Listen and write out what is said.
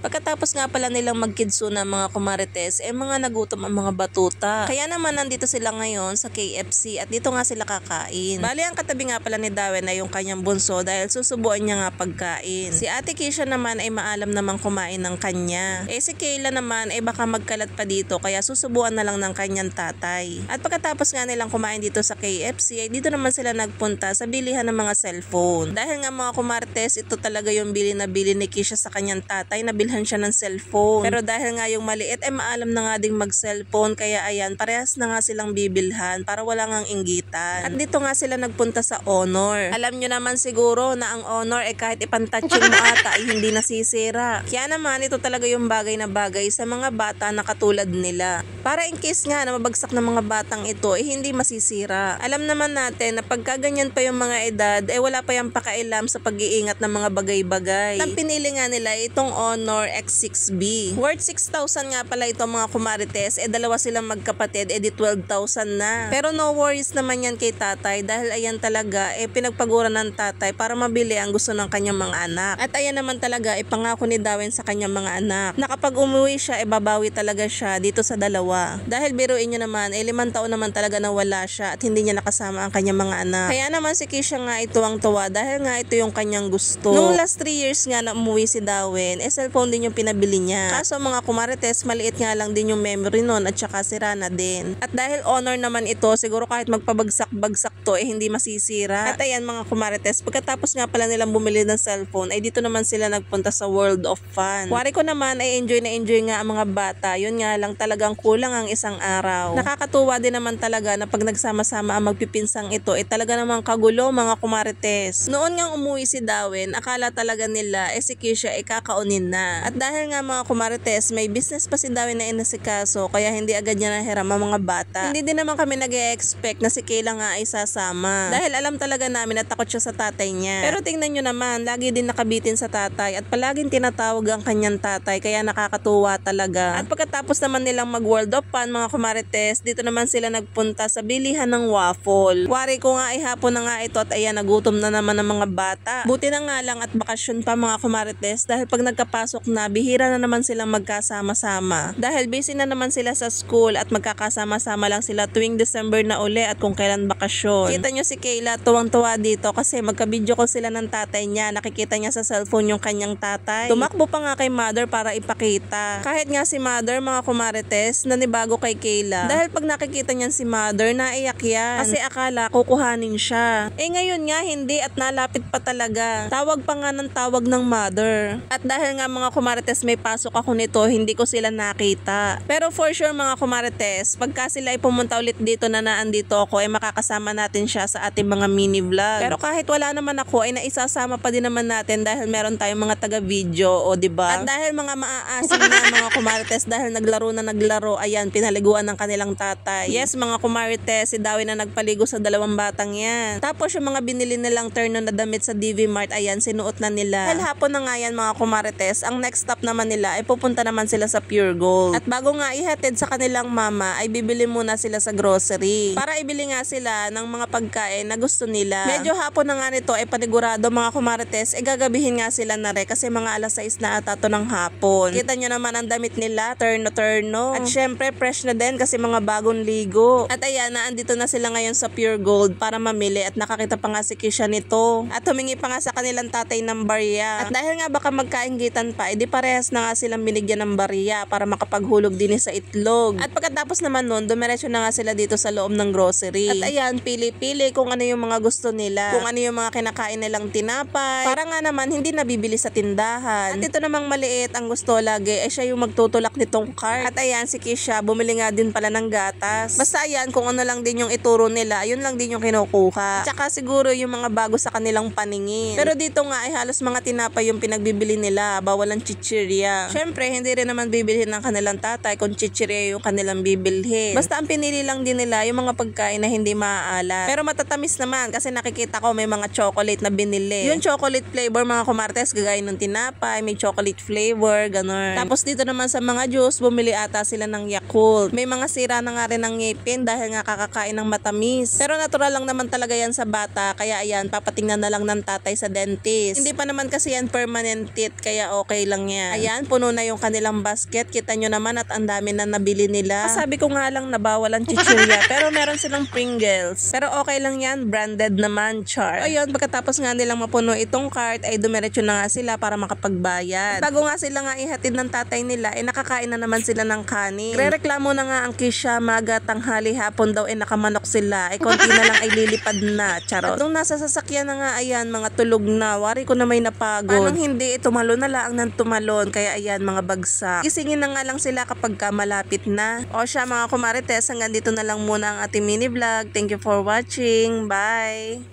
Pagkatapos nga pala nilang magkidsuna mga kumarites, mga nagutom ang mga batuta. Kaya naman nandito sila ngayon sa KFC at dito nga sila kakain. Bali ang katabi nga pala ni Dawen ay yung kanyang bunso dahil susubuan niya nga pagkain. Si Ate Keisha naman ay maalam namang kumain ng kanya. Si Kayla naman ay baka magkalat pa dito kaya susubuan na lang ng kanyang tatay. At pagkatapos nga nilang kumain dito sa KFC ay dito naman sila nagpunta sa bilihan ng mga cellphone. Dahil nga mga kumarites, ito talaga yung bili na bili ni Keisha sa kanyang tatay, nabilhan siya ng cellphone. Pero dahil nga yung maliit ay maalam na nga ding mag-cellphone kaya ayan, parehas na nga silang bibilhan para wala ngang inggitan. At dito nga sila nagpunta sa Honor. Alam nyo naman siguro na ang Honor kahit ipantouching mo ata ay hindi nasisira. Kaya naman ito talaga yung bagay na bagay sa mga bata na katulad nila. Para in case nga na mabagsak ng mga batang ito ay hindi masisira. Alam naman natin na pagka ganyan pa yung mga edad wala pa yung pakailam sa pag-iingat ng mga bagay-bagay. Ang pinili nga nila itong Honor X6B. Worth 6,000 nga pala ito mga kumarites. Dalawa silang magkapatid, di 12,000 na. Pero no worries naman yan kay tatay dahil ayan talaga pinagpaguran ng tatay para mabili ang gusto ng kanyang mga anak. At ayan naman talaga pangako ni Dawen sa kanyang mga anak na kapag umuwi siya babawi talaga siya dito sa dalawa. Dahil biruin niyo naman 5 taon naman talaga na wala siya at hindi niya nakasama ang kanyang mga anak. Kaya naman si Keisha nga ito ang tuwa dahil nga ito yung kanyang gusto. Nung last 3 years nga na umuwi si Dawen, cellphone din yung pinabili niya. Kaso mga kumarites, maliit nga lang din yung memory nun at saka sira na din. At dahil Honor naman ito, siguro kahit magpabagsak-bagsak to hindi masisira. At ayan mga kumarites, pagkatapos nga pala nilang bumili ng cellphone, dito naman sila nagpunta sa World of Fun. Wari ko naman enjoy na enjoy nga ang mga bata. Yun nga lang talagang kulang ang isang araw. Nakakatuwa din naman talaga na pag nagsama-sama ang magpipinsang ito, talaga namang kagulo mga kumarites. Noon nga umuwi si Dawen, akala talaga nila si Keisha kakaunin na. At dahil nga mga kumarites, may business pa si Dawen na inasikaso kaya hindi agad niya nahiram ang mga bata. Hindi din naman kami nag-e-expect na si Kayla nga ay sasama. Dahil alam talaga namin na takot siya sa tatay niya. Pero tingnan nyo naman, lagi din nakabitin sa tatay at palaging tinatawag ang kanyang tatay kaya nakakatuwa talaga. At pagkatapos naman nilang mag-World of Fun mga kumarites, dito naman sila nagpunta sa bilihan ng waffle. Wari ko nga hapon na nga ito at ayan, nagutom na naman ng mga bata. Buti na nga lang at bakasyon pa mga kumarites dahil pag nagkapasok na, bihira na naman silang magkasama-sama. Dahil busy na naman sila sa school at magkakasama-sama lang sila tuwing December na uli at kung kailan bakasyon. Kita nyo si Kayla, tuwang-tuwa dito kasi magka-video call sila ng tatay niya. Nakikita niya sa cellphone yung kanyang tatay. Tumakbo pa nga kay mother para ipakita. Kahit nga si mother mga kumarites, nanibago kay Kayla. Dahil pag nakikita niyan si mother, naiyak yan. Kasi akala kukuhanin siya. Ngayon nga hindi at nalapit pa talaga. Tawag pa nga ng tawag ng mother. At dahil nga mga kumarites may pasok ako nito, hindi ko sila nakita. Pero for sure mga kumarites, pagka sila ay pumunta ulit dito na naandito ako, makakasama natin siya sa ating mga mini vlog. Pero kahit wala naman ako, naisasama pa din naman natin dahil meron tayong mga taga-video, diba? At dahil mga maaasim na mga kumarites, dahil naglaro, ayan, pinaliguan ng kanilang tatay. Yes mga kumarites, si Dawi na nagpaligo sa dalawang batang yan. Tapos yung mga binili nilang terno na damit sa DV Mart, ayan, sinuot na nila. Dahil hapon na nga yan mga kumarites, ang next stop naman nila pupunta naman sila sa Pure Gold. At bago nga ihatid sa kanilang mama, ay bibili muna sila sa grocery. Para ibili nga sila ng mga pagkain na gusto nila. Medyo hapon na nga nito panigurado mga kumarites, gagabihin nga sila na kasi mga alas 6 na ata to ng hapon. Kita nyo naman ang damit nila, terno. At syempre fresh na din kasi mga bagong ligo. At ayan, naandito na sila ngayon sa Pure Gold para mamili at nakakita pa nga si Keisha nito. At humingi pa nga sa kanilang tatay ng barya. At dahil nga baka magkainggitan pa, di parehas na nga silang binigyan ng barya para makapaghulog din sa itlog. At pagkatapos naman nun, dumiretso na nga sila dito sa loob ng grocery. At ayan, pili-pili kung ano yung mga gusto nila. Kung ano yung mga kinakain nilang tinapay. Para nga naman hindi nabibili sa tindahan. At ito namang maliit ang gusto lagi siya yung magtutulak nitong cart. At ayan, si Keisha bumili nga din pala ng gatas. Basta ayan, kung ano lang din yung ituro nila, yun lang din yung kinukuha. At saka siguro yung mga bago sa kanilang paningin. Pero dito nga halos mga tinapay yung pinagbibili nila, bawal ang chichirya. Syempre, hindi rin naman bibilhin ng kanilang tatay kung chichirya yung kanilang bibilhin. Basta ang pinili lang din nila yung mga pagkain na hindi maaalat. Pero matatamis naman kasi nakikita ko may mga chocolate na binili. Yung chocolate flavor mga kumartes, gagaya ng tinapay, may chocolate flavor, ganun. Tapos dito naman sa mga juice, bumili ata sila ng Yakult. May mga sira na nga rin ng ngipin dahil nga kakakain ng matamis. Pero natural lang naman talaga yan sa bata, kaya ayan, papatingnan na lang ng tatay sa dentist. Hindi pa naman kasi yan permanent teeth, kaya okay lang yan. Ayan, puno na yung kanilang basket. Kita nyo naman at ang dami na nabili nila. Sabi ko nga lang na bawal ang chichirya pero meron silang Pringles. Pero okay lang yan, branded naman, char. Ayun, pagkatapos nga nilang mapuno itong cart ay dumiretso na nga sila para makapagbayad. Bago nga sila nga ihatid ng tatay nila, nakakain na naman sila ng kanin. Rereklamo na nga ang Kisha, maga, tanghali, hapon daw nakamanok sila. Konti na lang ay lilipad na, charot. At nung nasa sasakyan na nga, ayan, mga tulog na. Wari ko na may napagod. Anong hindi, tumalon na lang ng tumalon. Kaya ayan, mga bagsak. Gisingin na nga lang sila kapag ka malapit na. O siya mga kumarites, hanggang dito na lang muna ang ating mini vlog. Thank you for watching. Bye!